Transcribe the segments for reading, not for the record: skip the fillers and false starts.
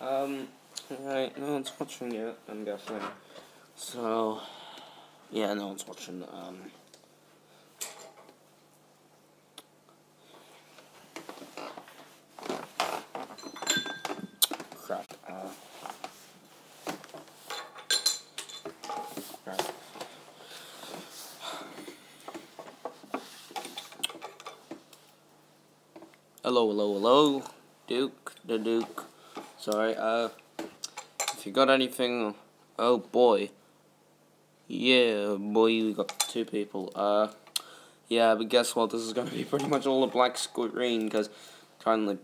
Right, no one's watching it, I'm guessing. So, yeah, no one's watching, crap, crap. Hello, Duke, the Duke. Sorry, if you got anything, oh boy. Yeah, boy, we got 2 people. Yeah, but guess what? This is gonna be pretty much all a black screen, because kind of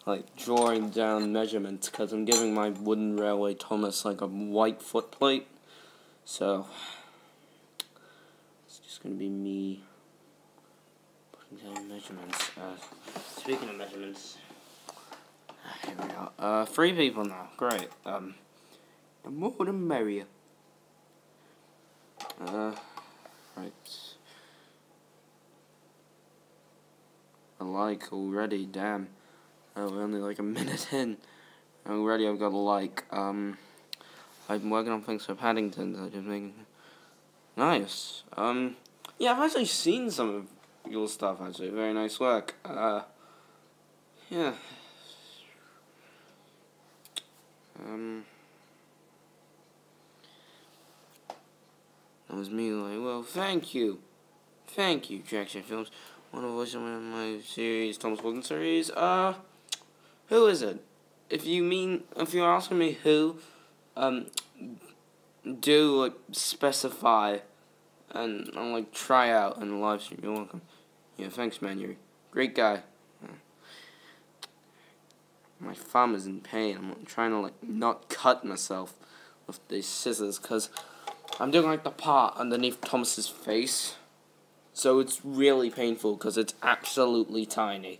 like drawing down measurements, because I'm giving my wooden railway Thomas like a white footplate. So, it's just gonna be me putting down measurements. Speaking of measurements, here we are. 3 people now. Great. The more the merrier. Right. A like already, damn. We're only like a minute in. Already I've got a like. I've been working on things for Paddington, so just making nice. Yeah, I've actually seen some of your stuff actually. Very nice work. Yeah. That was me like, well, thank you, Traction Films. Want to voice one of my series, Thomas Wilson series. Who is it? If you're asking me who, do like specify, and I'll like try out in the live stream. You're welcome. Yeah, thanks, man. You're a great guy. My thumb is in pain. I'm trying to like not cut myself with these scissors, cause I'm doing like the part underneath Thomas's face, so it's really painful because it's absolutely tiny.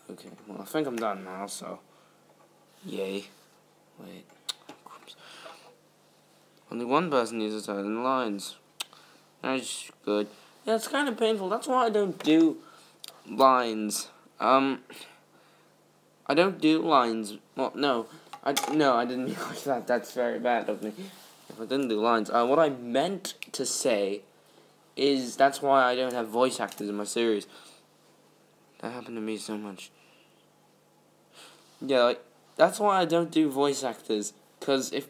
Okay, well I think I'm done now, so yay. Wait, only one person uses that in the lines. That's good. Yeah, it's kind of painful. That's why I don't do lines. I don't do lines. Well, no, I didn't mean like that. That's very bad of me. If I didn't do lines, what I meant to say is that's why I don't have voice actors in my series. That happened to me so much. Yeah, like, that's why I don't do voice actors. Because if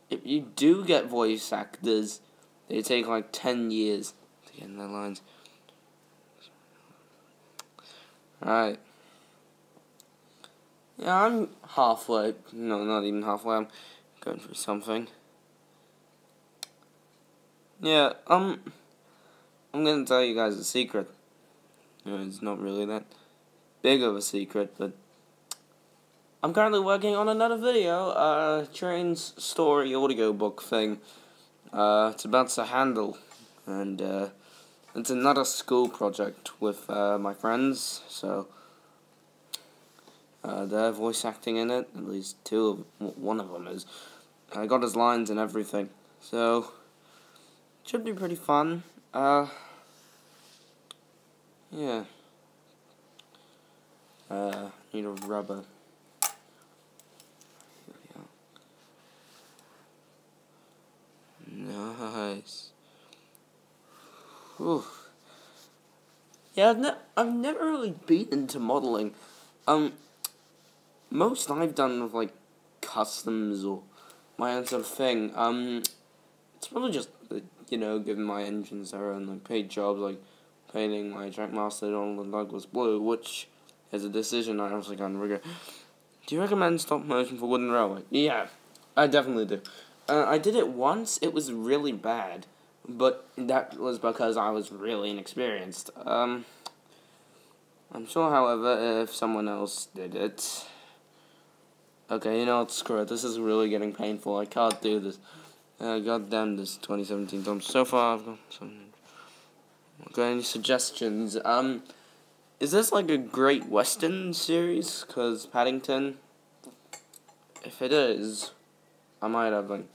you do get voice actors, they take like 10 years to get in their lines. Alright. Yeah, I'm halfway. No, not even halfway. I'm going through something. Yeah, I'm gonna tell you guys a secret. It's not really that big of a secret, but I'm currently working on another video, Train's story audiobook thing. It's about to handle, and it's another school project with my friends, so they're voice acting in it, at least one of them is. I got his lines and everything, so it should be pretty fun. Yeah. Need a rubber. Here we are. Nice. Whew. Yeah, I've never really been into modeling. Most I've done with like customs or my own sort of thing. It's probably just giving my engines their own like paid jobs, like painting my Trackmaster Donald Douglas blue, which is a decision I honestly kind of regret. Do you recommend stop motion for wooden railway? Yeah, I definitely do. I did it once. It was really bad, but that was because I was really inexperienced. I'm sure, however, if someone else did it. Okay, screw it. This is really getting painful. I can't do this. God damn this 2017 Tom. So far, I've got some. Okay, any suggestions? Is this like a Great Western series? Cause Paddington. If it is, I might have like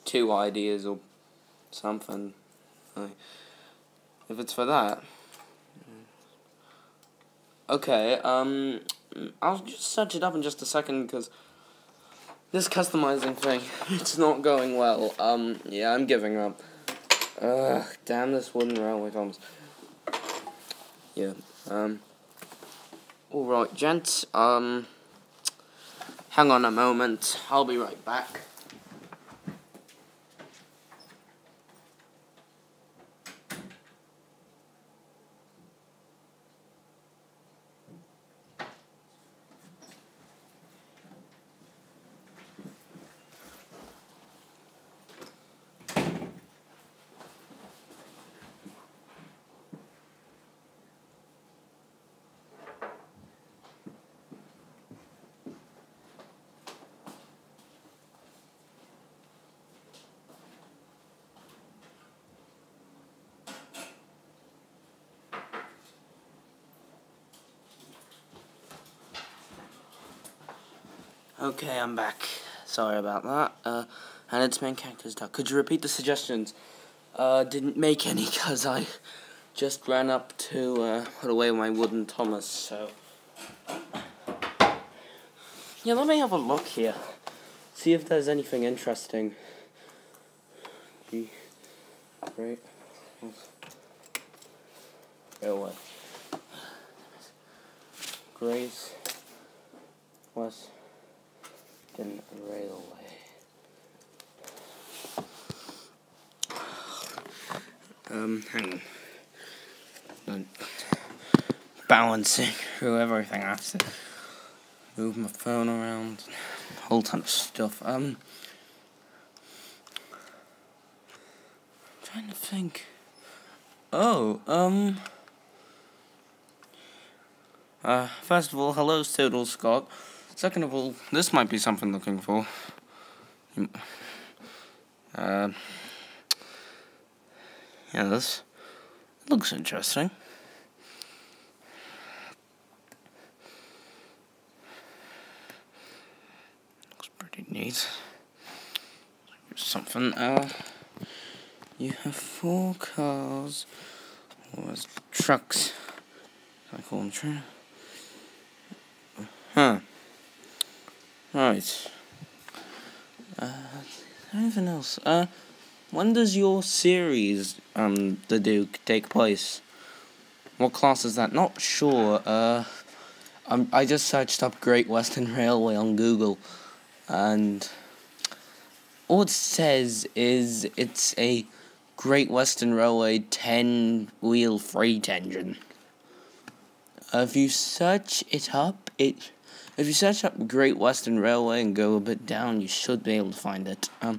2 ideas or something. If it's for that. Okay, I'll just search it up in just a second, because This customizing thing, it's not going well. Yeah, I'm giving up. Damn this wooden railway tunnels. Yeah, alright, gents, hang on a moment, I'll be right back. Okay, I'm back. Sorry about that. And its main character's duck. Could you repeat the suggestions? Didn't make any because I just ran up to put away my wooden Thomas, so... Yeah, let me have a look here. See if there's anything interesting. Great. Railway. Grace Western Railway. Hang on. Balancing through everything. I have to move my phone around. A whole ton of stuff. Trying to think. First of all, hello, Total Scott. Second of all, this might be something looking for. Yeah, this looks interesting. Looks pretty neat. Something, you have 4 cars, or trucks, I call them trucks. Huh. Right. Anything else? When does your series, The Duke, take place? What class is that? Not sure. I just searched up Great Western Railway on Google, and all it says is it's a Great Western Railway 10-wheel freight engine. If you search it up, if you search up Great Western Railway and go a bit down, you should be able to find it. Is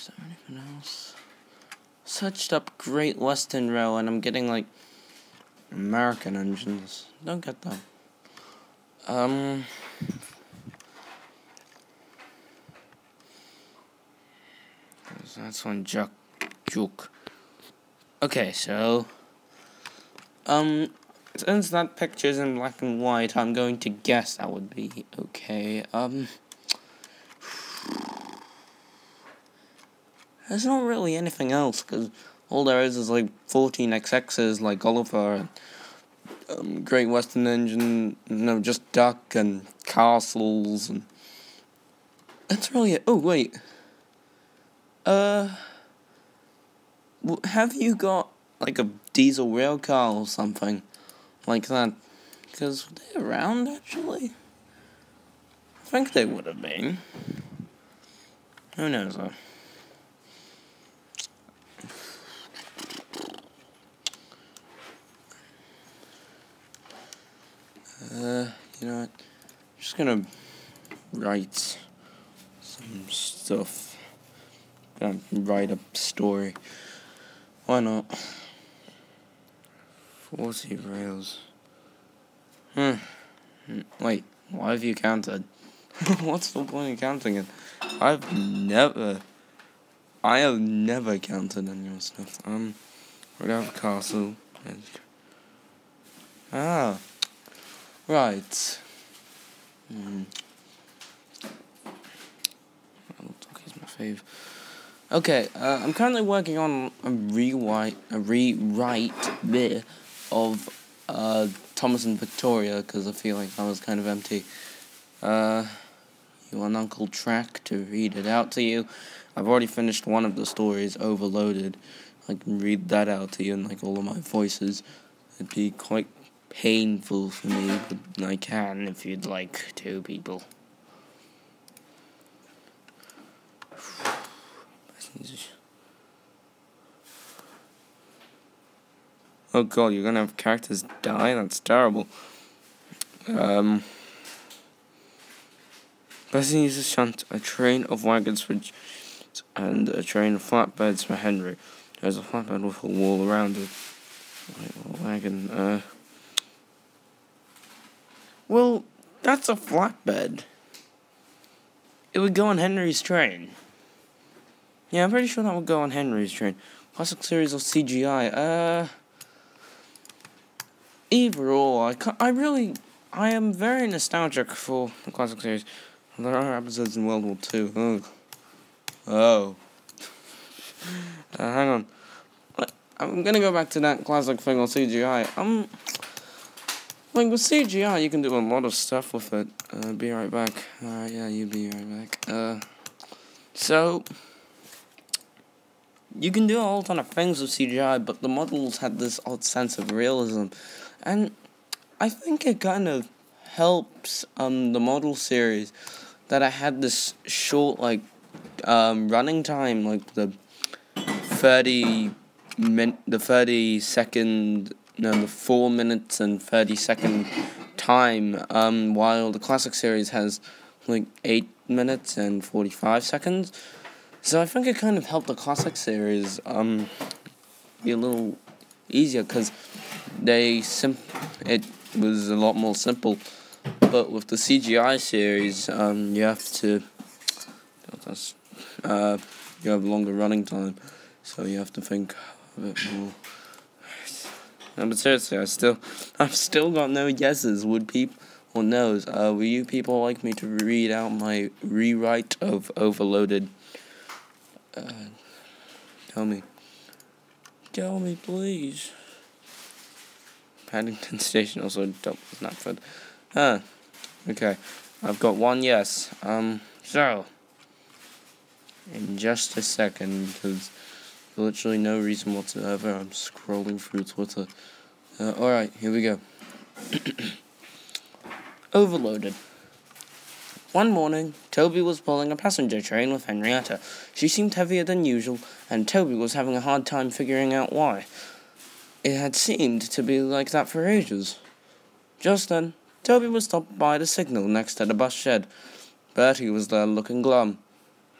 there anything else? Searched up Great Western Railway and I'm getting like American engines. Don't get that. That's one joke. Okay, so since that picture's in black and white, I'm going to guess that would be okay. There's not really anything else, because all there is like 14 XXs like Oliver, Great Western Engine, just Duck and Castles, and that's really it. Oh, wait. Have you got like a diesel rail car or something like that? Because were they around, actually? I think they would have been. Who knows, though? You know what? I'm just gonna write some stuff. Gonna write a story. Why not? 40 rails. Wait, why have you counted? What's the point of counting it? I have never counted any of stuff. We have a castle. Ah, right. Is my fave. Okay, I'm currently working on a rewrite of Thomas and Victoria, because I feel like that was kind of empty. You want Uncle Track to read it out to you? I've already finished one of the stories, Overloaded. I can read that out to you in like all of my voices. It'd be quite painful for me, but I can if you'd like to, people. Oh god, you're gonna have characters die? That's terrible. Bessie uses shunt a train of wagons for and a train of flatbeds for Henry. There's a flatbed with a wall around it. A wagon, Well, that's a flatbed. It would go on Henry's train. Yeah, I'm pretty sure that would go on Henry's train. Classic series of CGI. Either or, I am very nostalgic for the classic series. There are episodes in World War II. Oh. Hang on. I'm gonna go back to that classic thing on CGI. Like with CGI, you can do a lot of stuff with it. Be right back. Yeah, you be right back. So you can do a whole ton of things with CGI, but the models had this odd sense of realism, and I think it kind of helps the model series that I had this short running time, like the 4 minutes and 30-second time, while the classic series has like 8 minutes and 45 seconds. So I think it kind of helped the classic series be a little easier, because it was a lot more simple. But with the CGI series, you have to you have longer running time, so you have to think a bit more. No, but seriously, I've still got no yeses. Would people or no's? Will you people like me to read out my rewrite of Overloaded? Tell me, please. Paddington Station also was not fun. Okay, I've got one yes. So in just a second, because literally no reason whatsoever, I'm scrolling through Twitter. Alright, here we go. Overloaded. One morning, Toby was pulling a passenger train with Henrietta. She seemed heavier than usual, and Toby was having a hard time figuring out why. It had seemed to be like that for ages. Just then, Toby was stopped by the signal next to the bus shed. Bertie was there looking glum.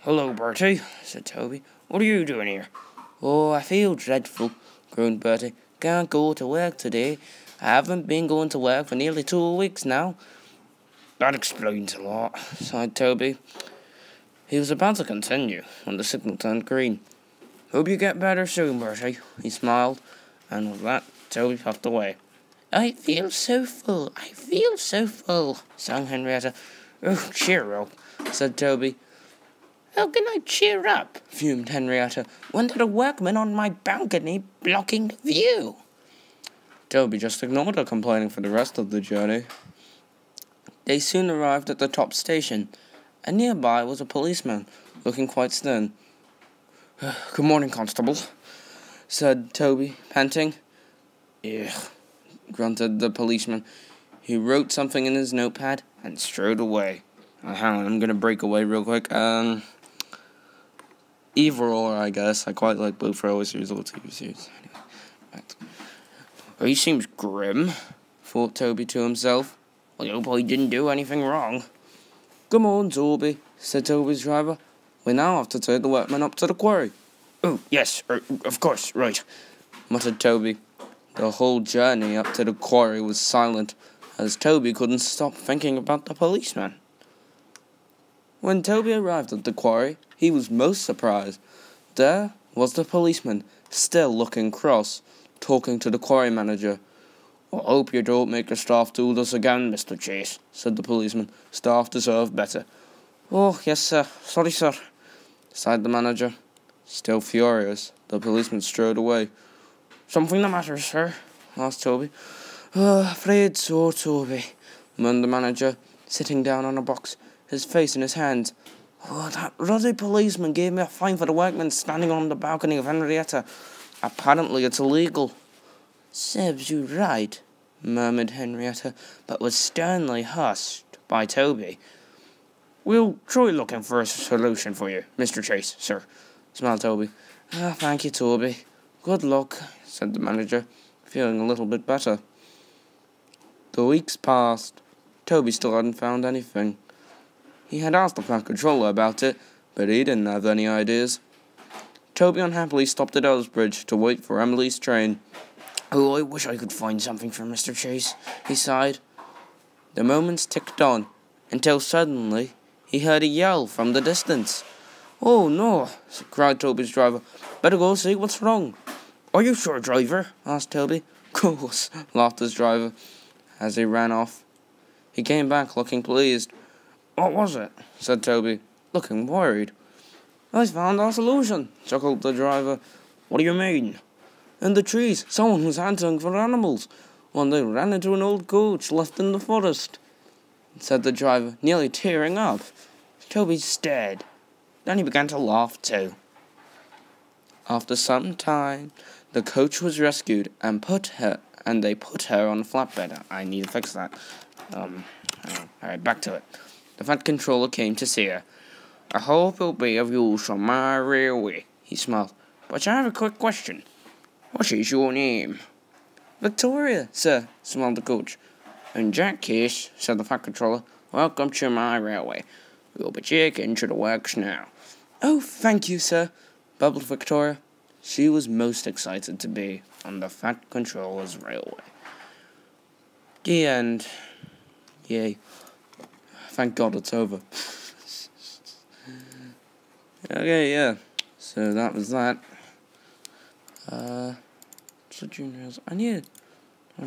"Hello, Bertie," said Toby. "What are you doing here?" "Oh, I feel dreadful," groaned Bertie. "Can't go to work today. I haven't been going to work for nearly 2 weeks now." "That explains a lot," sighed Toby. He was about to continue when the signal turned green. "Hope you get better soon, Bertie," he smiled, and with that, Toby puffed away. I feel so full, sang Henrietta. "Oh, cheer up," said Toby. "How can I cheer up?" fumed Henrietta, "when there are workmen on my balcony blocking the view?" Toby just ignored her complaining for the rest of the journey. They soon arrived at the top station, and nearby was a policeman, looking quite stern. "Good morning, constable," said Toby, panting. "Ugh," grunted the policeman. He wrote something in his notepad and strode away. Hang on, I'm gonna break away real quick. Either or, I guess. I quite like both railway series or TV series. Anyway, he seems grim, thought Toby to himself. I hope I didn't do anything wrong. "Come on, Toby," said Toby's driver. "We now have to take the workmen up to the quarry." "Oh, yes, of course, right," muttered Toby. The whole journey up to the quarry was silent, as Toby couldn't stop thinking about the policeman. When Toby arrived at the quarry, he was most surprised. There was the policeman, still looking cross, talking to the quarry manager. "I hope you don't make your staff do this again, Mr. Chase," said the policeman. "Staff deserve better." "Oh, yes, sir. Sorry, sir," sighed the manager. Still furious, the policeman strode away. "Something the matter, sir?" asked Toby. Afraid so, Toby, moaned the manager, sitting down on a box, his face in his hands. Oh, that ruddy policeman gave me a fine for the workman standing on the balcony of Henrietta. Apparently it's illegal. Serves you right, murmured Henrietta, but was sternly hushed by Toby. We'll try looking for a solution for you, Mr. Chase, sir, smiled Toby. Thank you, Toby. Good luck, said the manager, feeling a little bit better. The weeks passed. Toby still hadn't found anything. He had asked the plant controller about it, but he didn't have any ideas. Toby unhappily stopped at Ellsbridge to wait for Emily's train. Oh, I wish I could find something for Mr. Chase, he sighed. The moments ticked on, until suddenly he heard a yell from the distance. Oh, no, cried Toby's driver. Better go see what's wrong. Are you sure, driver? Asked Toby. Course, laughed his driver, as he ran off. He came back looking pleased. What was it? Said Toby, looking worried. I found our solution, chuckled the driver. What do you mean? In the trees, someone was hunting for animals. When they ran into an old coach left in the forest, said the driver, nearly tearing up. Toby stared. Then he began to laugh too. After some time, the coach was rescued and they put her on a flatbed. I need to fix that. Alright, back to it. The fat controller came to see her. I hope it'll be of use on my railway, he smiled. But I have a quick question. What is your name? Victoria, sir, smiled the coach. In that case, said the fat controller, welcome to my railway. We'll be taken to the works now. Oh, thank you, sir, bubbled Victoria. She was most excited to be on the fat controller's railway. The end. Yay. Thank God it's over. Okay, yeah. So that was that. Juniors. I need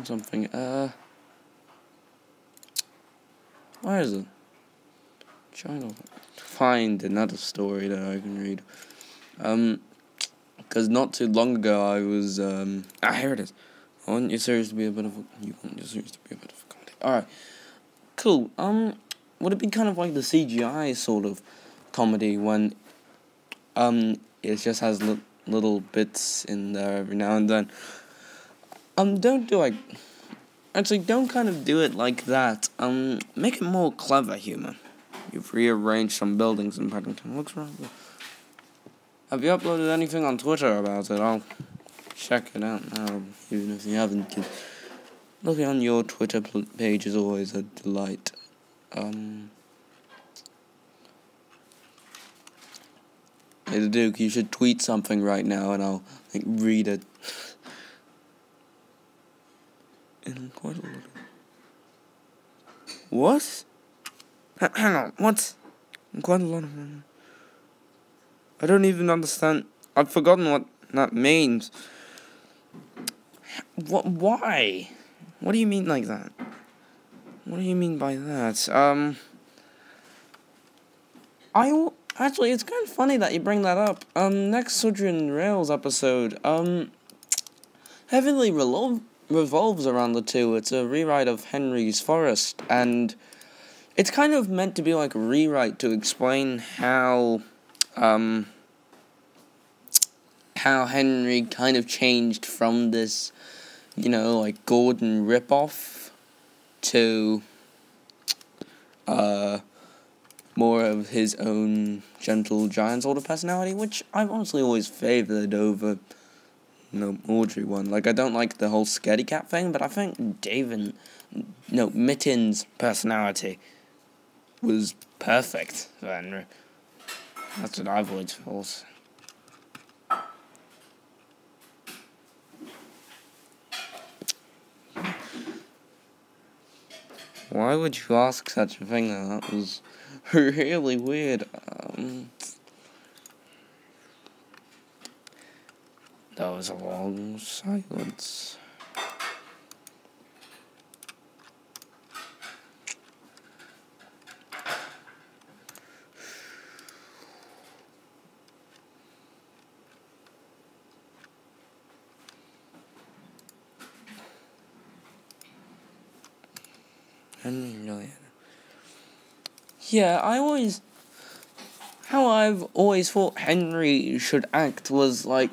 something. Where is it? China. Find another story that I can read. Because not too long ago I was here it is. I want your series to be a bit of a comedy. Alright. Cool. Would it be kind of like the CGI sort of comedy when it just has little bits in there every now and then? Don't kind of do it like that. Make it more clever humor. You've rearranged some buildings in Paddington. Looks right. Have you uploaded anything on Twitter about it? I'll check it out now, even if you haven't. Looking on your Twitter page is always a delight. Hey, Duke, you should tweet something right now, and I'll read it. In quite a lot of... What? Hang on, what? In quite a lot of... I don't even understand. I've forgotten what that means. What? Why? What do you mean like that? What do you mean by that? Actually, it's kind of funny that you bring that up. Next Southern Rails episode, heavily revolves around the two. It's a rewrite of Henry's Forest, and it's kind of meant to be like a rewrite to explain how Henry kind of changed from this, Gordon ripoff to, more of his own gentle giant sort of personality, which I've honestly always favoured over, Audrey one. I don't like the whole scaredy cat thing, but I think Mitten's personality was perfect for Henry. That's what I've always thought. Why would you ask such a thing, though? That was really weird. That was a long silence. Henry really. Yeah, how I've always thought Henry should act was like,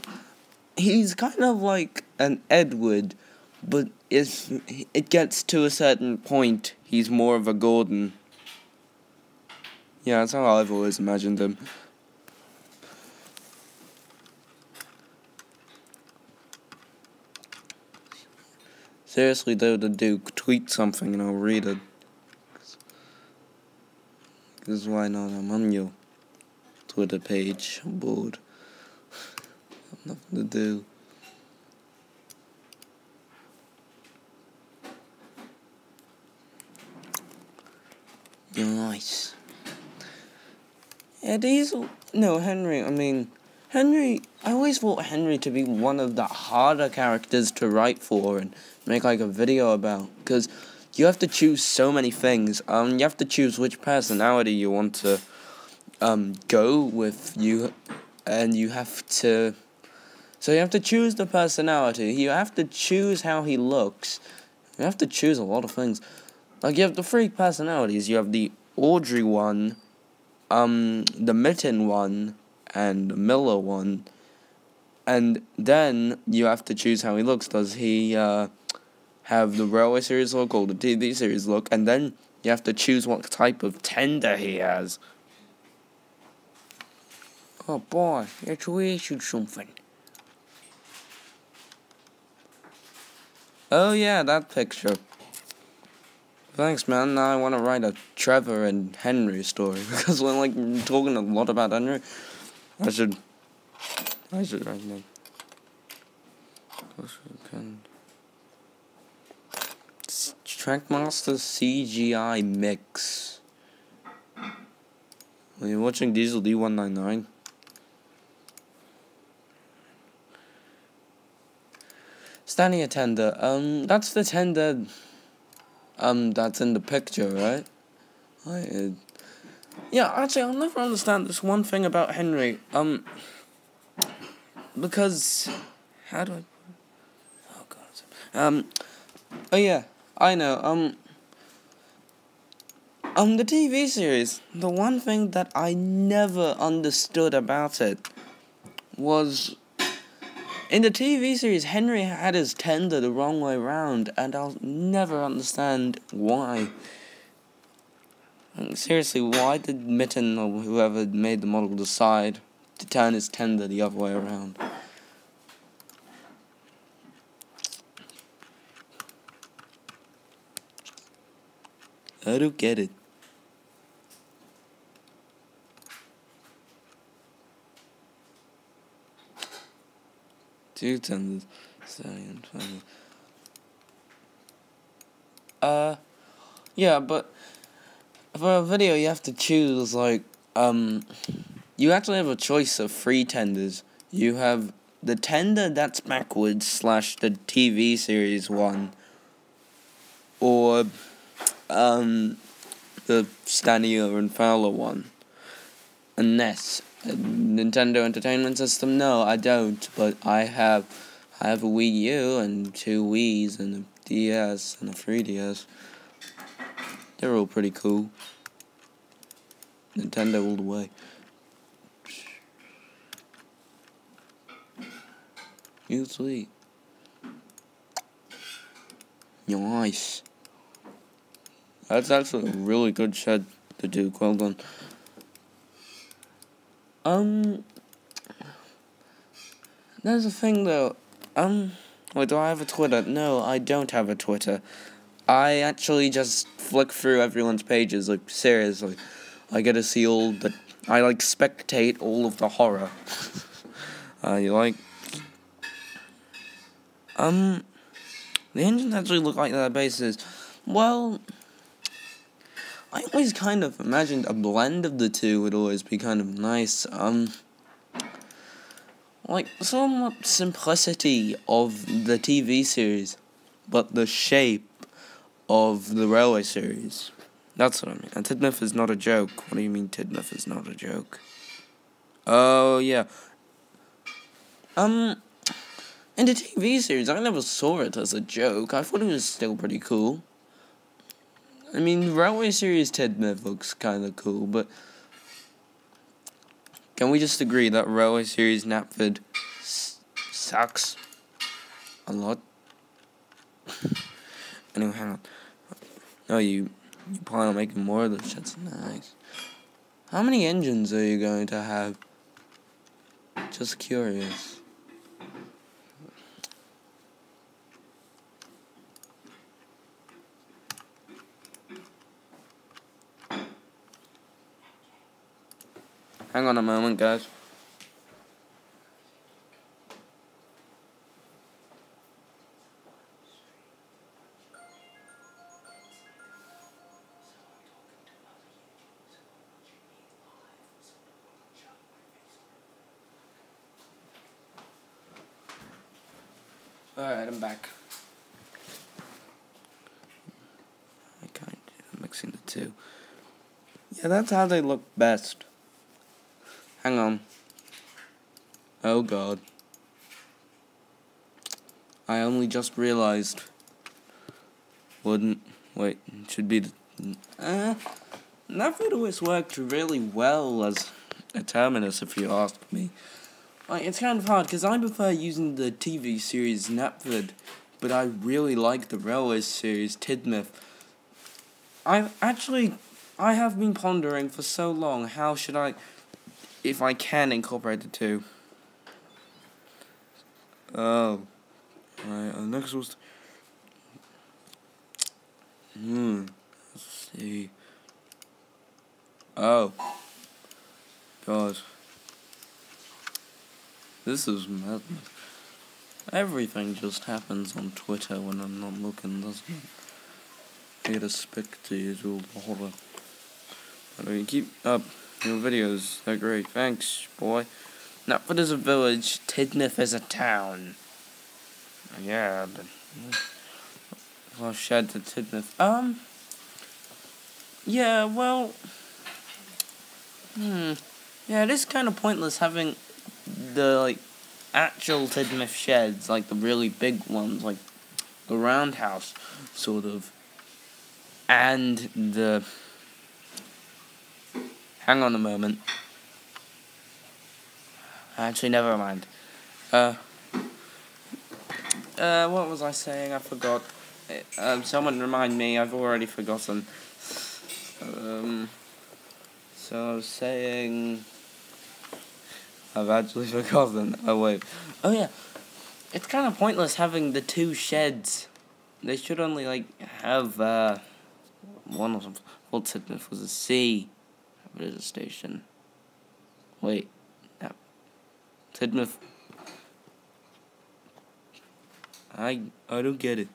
he's kind of like an Edward, but if it gets to a certain point, he's more of a Gordon. Yeah, that's how I've always imagined him. Seriously though, the Duke, tweet something and I'll read it. Because why not? I'm on your Twitter page. I'm bored. I've nothing to do. Nice. Yeah, Henry, I always thought Henry to be one of the harder characters to write for and make like a video about, because you have to choose so many things. You have to choose which personality you want to go with and you have to. So you have to choose the personality. You have to choose how he looks. You have to choose a lot of things. Like, you have the three personalities. You have the Audrey one, the Mitten one, and the Miller one. And then you have to choose how he looks. Does he have the Railway series look or the TV series look? And then you have to choose what type of tender he has. Oh boy, you tweeted something. Oh yeah, that picture. Thanks, man. Now I want to write a Trevor and Henry story, because we're like talking a lot about Henry. I should write that. Trackmaster CGI mix. Are you watching Diesel D199? Standing a tender. That's the tender. That's in the picture, right? Yeah, actually, I'll never understand this one thing about Henry. Because how do I? Oh god. Oh yeah, I know. The TV series. The one thing that I never understood about it was, in the TV series, Henry had his tender the wrong way round, and I'll never understand why. Seriously, why did Mitten or whoever made the model decide to turn his tender the other way around? I don't get it. Two tenders. Yeah, but for a video you have to choose, like, you actually have a choice of 3 tenders. You have the tender that's backwards / the TV series one, or the Stanier and Fowler one. Unless Nintendo Entertainment System, no, I don't, but I have a Wii U and 2 Wiis and a DS and a 3DS. They're all pretty cool. Nintendo all the way. You sweet. Nice. That's actually a really good shed to do. Well done. There's a thing though. Wait, do I have a Twitter? No, I don't have a Twitter. I actually just flick through everyone's pages, like, seriously. I get to see I like spectate all of the horror. The engines actually look like their bases. Well, I always kind of imagined a blend of the two would always be kind of nice. Like, somewhat simplicity of the TV series, but the shape of the Railway series. That's what I mean. And Tidmouth is not a joke. What do you mean Tidmouth is not a joke? Oh, yeah. In the TV series, I never saw it as a joke. I thought it was still pretty cool. I mean, Railway Series Tidmouth looks kind of cool, but can we just agree that Railway Series Knapford sucks a lot? Anyway, hang on. Oh, you plan on making more of those sheds? Nice. How many engines are you going to have? Just curious. Hang on a moment, guys. Alright, I'm back. I kind of mixing the two. Yeah, that's how they look best. Hang on. Oh god. I only just realized. Wait, it should be the... Knapford always worked really well as a terminus, if you ask me. Like, it's kind of hard, because I prefer using the TV series Knapford, but I really like the Railway series Tidmouth. I have been pondering for so long, how should I, if I can, incorporate the two. Oh. Alright, next was... Let's see. Oh. God. This is madness. Everything just happens on Twitter when I'm not looking, doesn't it? I get a spectator all the horror. Anyway, keep up your videos, they're great. Thanks, boy. Knapford is a village, Tidmouth is a town. Yeah, but... Well, shed to Tidmouth. Yeah, well... Yeah, it is kind of pointless having the, like, actual Tidmouth sheds, like the really big ones, like the roundhouse, sort of, and the... Hang on a moment. Actually, never mind. What was I saying? I forgot. Someone remind me, I've already forgotten. So I was saying... I've actually forgotten. Oh, wait. Oh, yeah. It's kind of pointless having the two sheds. They should only, like, have, one of them. Well, Tidmouth was a C. But it's a station. Wait. No. Tidmouth. I don't get it.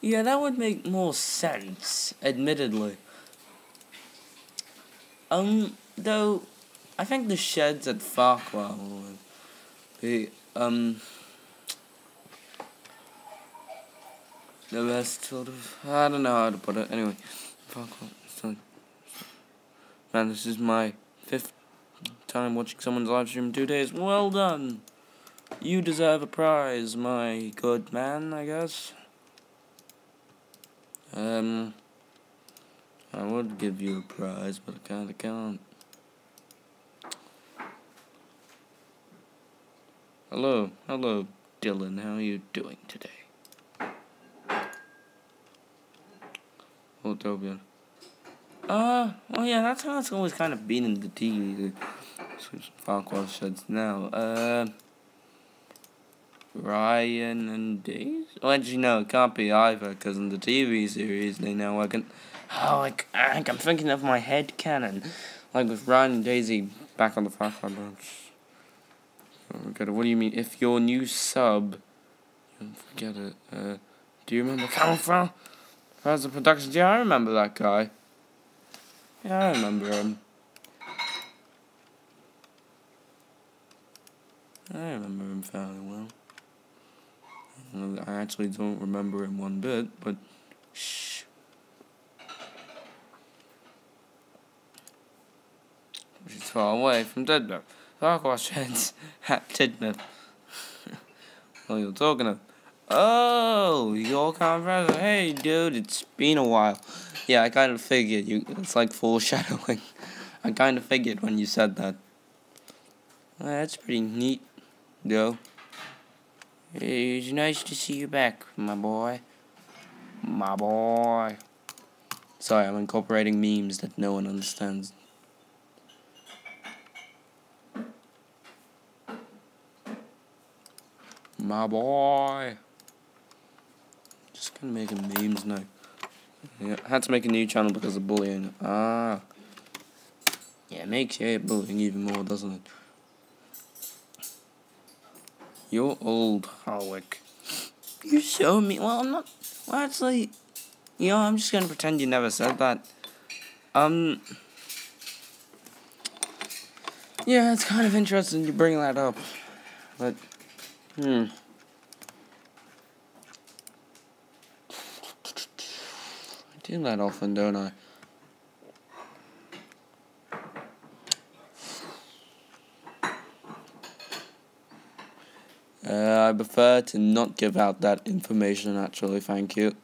Yeah, that would make more sense, admittedly. Though, I think the sheds at Farquhar would be, the best sort of, I don't know how to put it, anyway. Farquhar, so, man, this is my 5th time watching someone's live stream in 2 days. Well done! You deserve a prize, my good man, I guess. I would give you a prize, but I kinda can't. Hello, Dylan, how are you doing today? Oh, Tobian. Well, yeah, that's how it's always kind of been in the TV. Farquhar sheds now. Ryan and Daisy? Well, actually, no, it can't be either, because in the TV series, they now work in... Oh, like, I'm thinking of my head canon. Like, with Ryan and Daisy back on the Farquhar branch. Forget it. What do you mean? If your new sub... Forget it. Do you remember Camouflage? How's the production? Yeah, I remember that guy. Yeah, I remember him. I remember him fairly well. I actually don't remember him one bit, but shh. She's far away from Tidmouth. Farquhar sheds at Tidmouth. What are you talking of? Oh, you're confessing. Hey, dude, it's been a while. Yeah, I kind of figured. It's like foreshadowing. I kind of figured when you said that. Well, that's pretty neat, though. It's nice to see you back, my boy. My boy. Sorry, I'm incorporating memes that no one understands. My boy. Just gonna make memes now. Yeah, I had to make a new channel because of bullying. Ah. Yeah, it makes you hate bullying even more, doesn't it? You're old, Harwick. You're so mean. Well, I'm not. Well, actually, I'm just gonna pretend you never said that. Yeah, it's kind of interesting you bring that up. But, I do that often, don't I? I prefer to not give out that information, actually, thank you.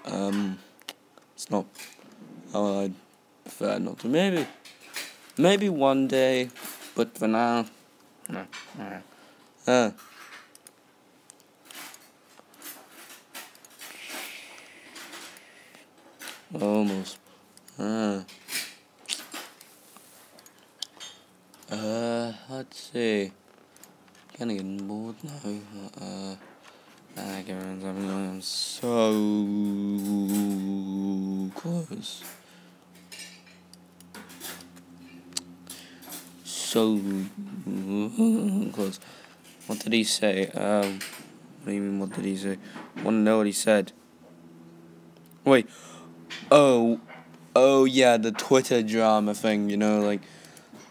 It's not how I'd prefer not to. Maybe one day, but for now, no. Almost. Let's see. Kinda getting bored now. I'm so close. So close. What did he say? What do you mean, what did he say? I wanna know what he said. Wait. Oh, yeah, the Twitter drama thing, like...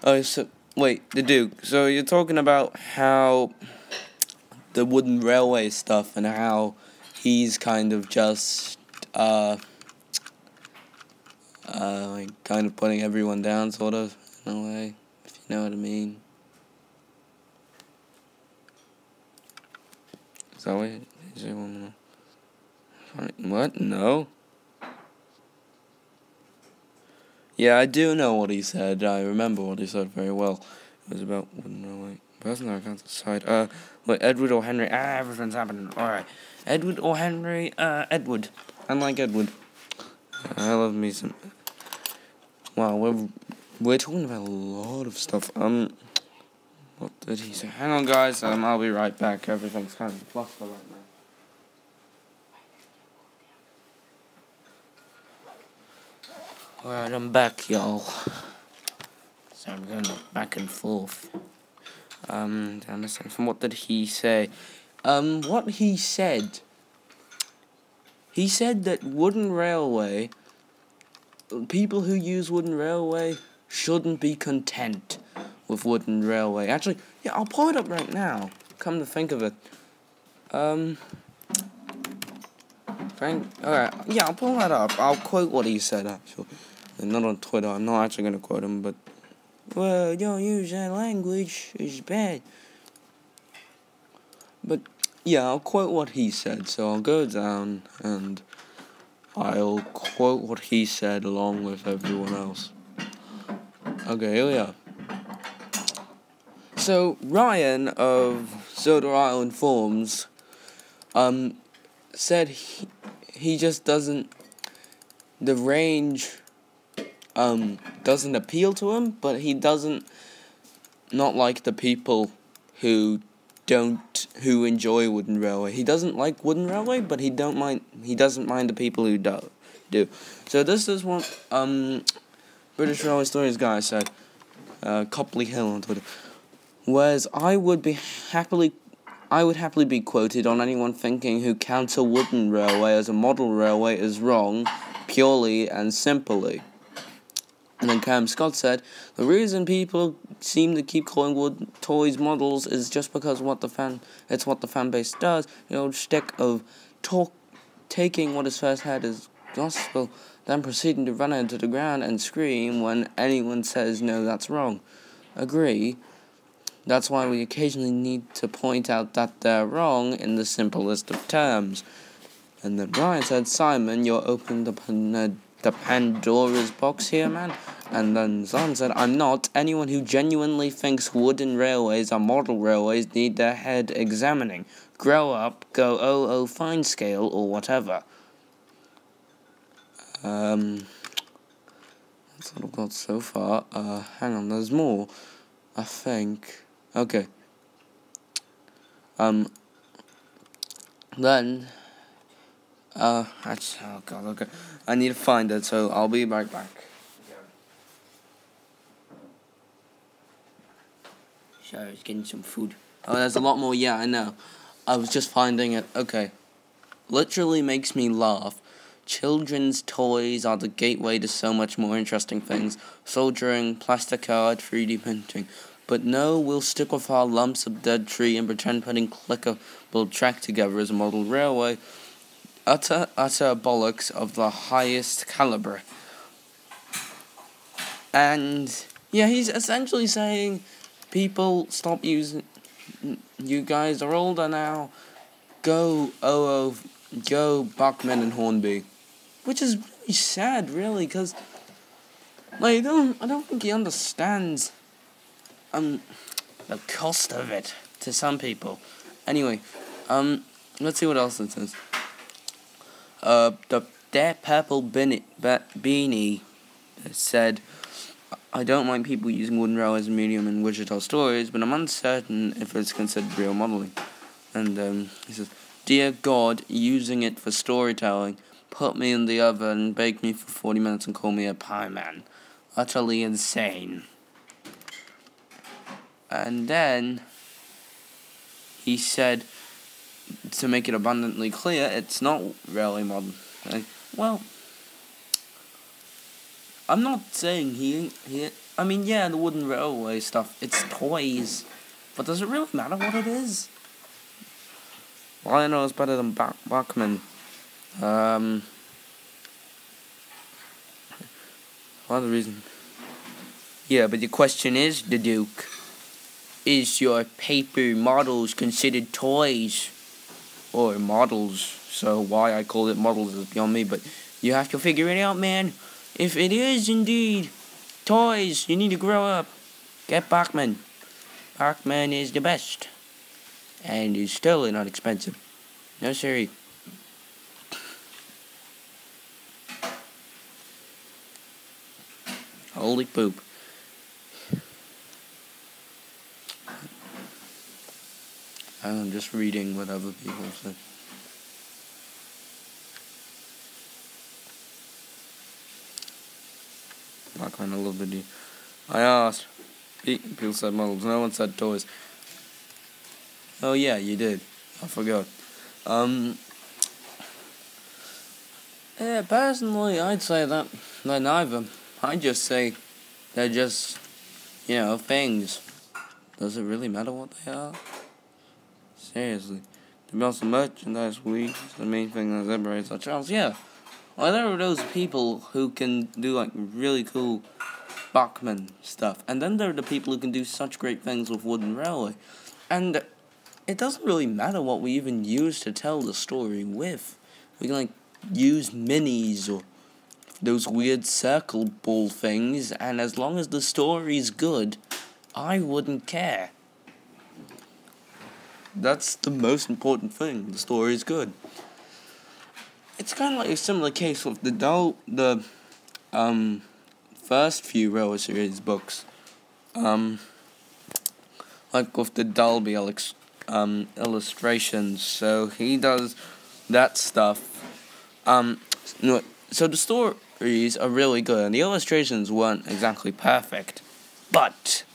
Oh, so... Wait, the Duke. So you're talking about how... the wooden railway stuff and how he's kind of just... like, kind of putting everyone down, sort of, in a way, if you know what I mean. Is that what what? No? Yeah, I do know what he said. I remember what he said very well. It was about wooden railway. Person that comes aside. Wait, Edward or Henry? Everything's happening. Alright. Edward or Henry? Edward. I like Edward. I love me some... Wow, we're talking about a lot of stuff. What did he say? Hang on, guys. I'll be right back. Everything's kind of fluster right now. Alright, I'm back, y'all. So I'm going back and forth. From what did he say? What he said. He said that wooden railway... people who use wooden railway shouldn't be content with wooden railway. Actually, yeah, I'll pull it up right now. Come to think of it. Alright, yeah, I'll pull that up. I'll quote what he said, actually. And not on Twitter. I'm not actually going to quote him, but... Well, don't use that language. It's bad. But, yeah, I'll quote what he said. So I'll go down and... I'll quote what he said along with everyone else. Okay, here we are. So, Ryan of Soda Island Forums, said he just doesn't... The range, doesn't appeal to him, but he doesn't... Not like the people who enjoy wooden railway. He doesn't like wooden railway, but he doesn't mind the people who do. So this is what British Railway Stories guy said, Copley Hill on Twitter. Whereas I would happily be quoted on anyone thinking who counts a wooden railway as a model railway is wrong, purely and simply. And then Cam Scott said, the reason people seem to keep calling wood toys models is just because it's what the fan base does. The old shtick of taking what is first had as gospel, then proceeding to run it into the ground and scream when anyone says, no, that's wrong. Agree. That's why we occasionally need to point out that they're wrong in the simplest of terms. And then Brian said, Simon, you're opening the Pandora's box here, man. And then Simon said, I'm not. Anyone who genuinely thinks wooden railways are model railways need their head examining. Grow up, go fine scale, or whatever. That's what I've got so far. Hang on, there's more. I think. Okay. Then. Oh god, okay. I need to find it, so I'll be right back. Sorry, I was getting some food. Oh, there's a lot more, yeah, I know. I was just finding it. Okay. Literally makes me laugh. Children's toys are the gateway to so much more interesting things. Soldering, plastic art, 3D printing. But no, we'll stick with our lumps of dead tree and pretend putting clickable track together as a model railway. Utter bollocks of the highest caliber. And, yeah, he's essentially saying, people, stop using, you guys are older now, go Bachman and Hornby. Which is really sad, really, because, like, I don't think he understands, the cost of it to some people. Anyway, let's see what else it says. Their purple beanie said, I don't mind people using wooden rail as a medium in which to tell stories, but I'm uncertain if it's considered real modelling. And he says, Dear God, using it for storytelling, put me in the oven, bake me for 40 minutes and call me a pie man. Utterly insane. And then he said, to make it abundantly clear, it's not really modern. Well, I'm not saying I mean, yeah, the wooden railway stuff, it's toys. But does it really matter what it is? Well, I know it's better than Bachman. Another reason. Yeah, but the question is, the Duke, is your paper models considered toys? Or models, so why I call it models is beyond me, but you have to figure it out, man. If it is indeed toys, you need to grow up. Get Bachman. Bachman is the best. And is totally not expensive. No, sorry. Holy poop. I'm just reading what other people said. I kind of love the video. I asked. People said models. No one said toys. Oh yeah, you did. I forgot. Yeah, personally, I'd say that they're neither. I'd just say they're just, things. Does it really matter what they are? Seriously. To be honest, merchandise week is the main thing that separates our channels. Yeah. Well, there are those people who can do, like, really cool Bachman stuff. And then there are the people who can do such great things with wooden railway. And it doesn't really matter what we even use to tell the story with. We can, like, use minis or those weird circle ball things. And as long as the story's good, I wouldn't care. That's the most important thing. The story is good. It's kind of like a similar case with the first few Railway series books. Like with the Dalby illustrations. So he does that stuff. So the stories are really good, and the illustrations weren't exactly perfect, but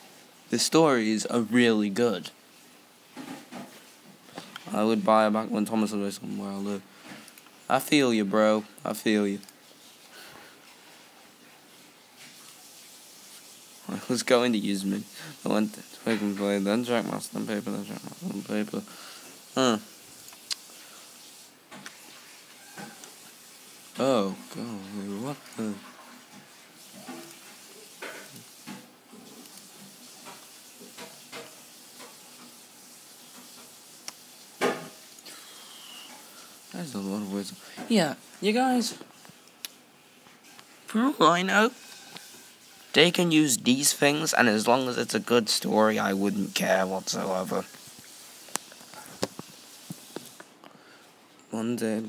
the stories are really good. I would buy a Bachman Thomas away somewhere I live. I feel you, bro. I feel you. I was going to use me. I went to pick and play, then Trackmaster, then paper, then Trackmaster, then paper. Oh, God, what the... There's a lot of words. Yeah, you guys, for all I know, they can use these things, and as long as it's a good story, I wouldn't care whatsoever. One day,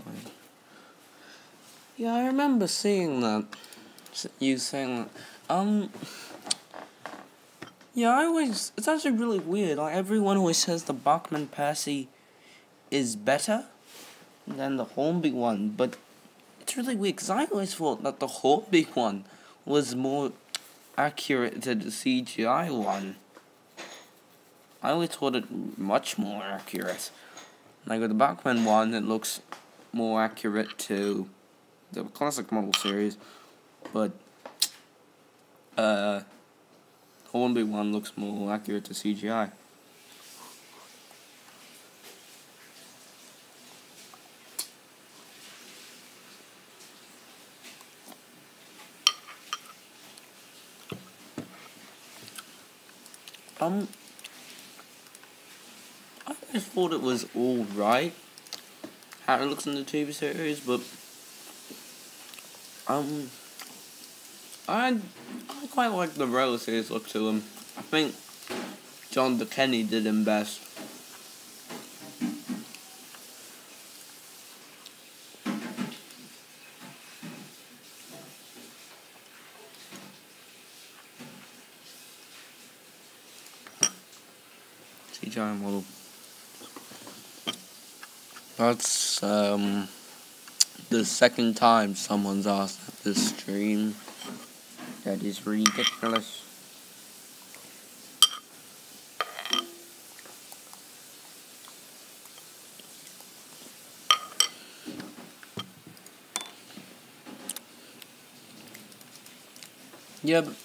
yeah, I remember seeing that. You saying that. Yeah, it's actually really weird. Like, everyone always says the Bachman Percy is better than the Hornby one, but it's really weird, because I always thought that the Hornby one was more accurate to the CGI one. I always thought it much more accurate. Like with the Bachman one, it looks more accurate to the classic model series, but Hornby one looks more accurate to CGI. I just thought it was alright how it looks in the TV series, but I quite like the Roller series look to him. I think John DeKenney did him best. CGI model. That's the second time someone's asked at this stream. That is ridiculous. Yeah, but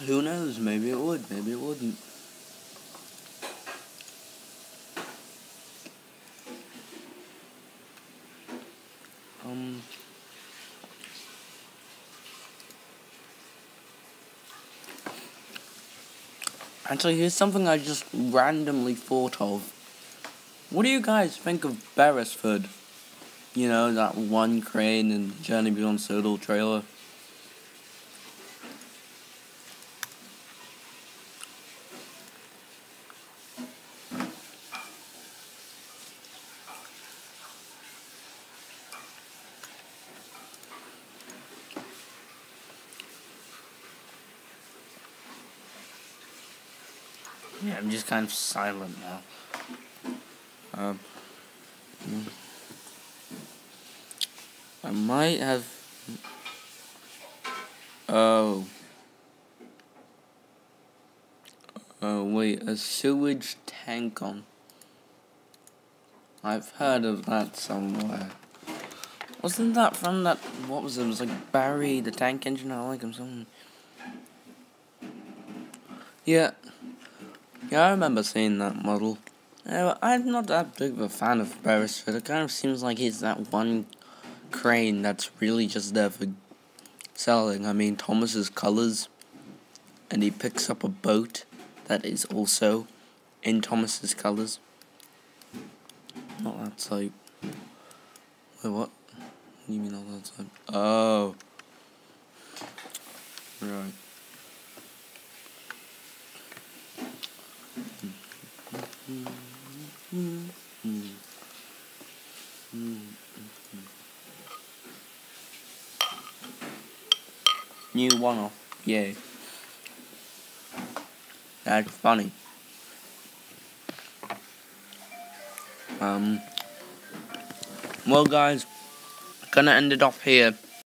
who knows? Maybe it would. Maybe it wouldn't. Actually, here's something I just randomly thought of. What do you guys think of Beresford? You know, that one crane in Journey Beyond Sodal trailer? Yeah, I'm just kind of silent now. I might have... Oh, wait, a sewage tank on. I've heard of that somewhere. Wasn't that from that, what was it? It was like Barry, the tank engineer, I like him something. Yeah, I remember seeing that model. I'm not that big of a fan of Beresford. It kind of seems like he's that one crane that's really just there for selling. I mean, Thomas's colours, and he picks up a boat that is also in Thomas's colours. Not that type. Wait, what? What do you mean not that type? Oh. Right. New one-off. Yay. That's funny. Well, guys, gonna end it off here.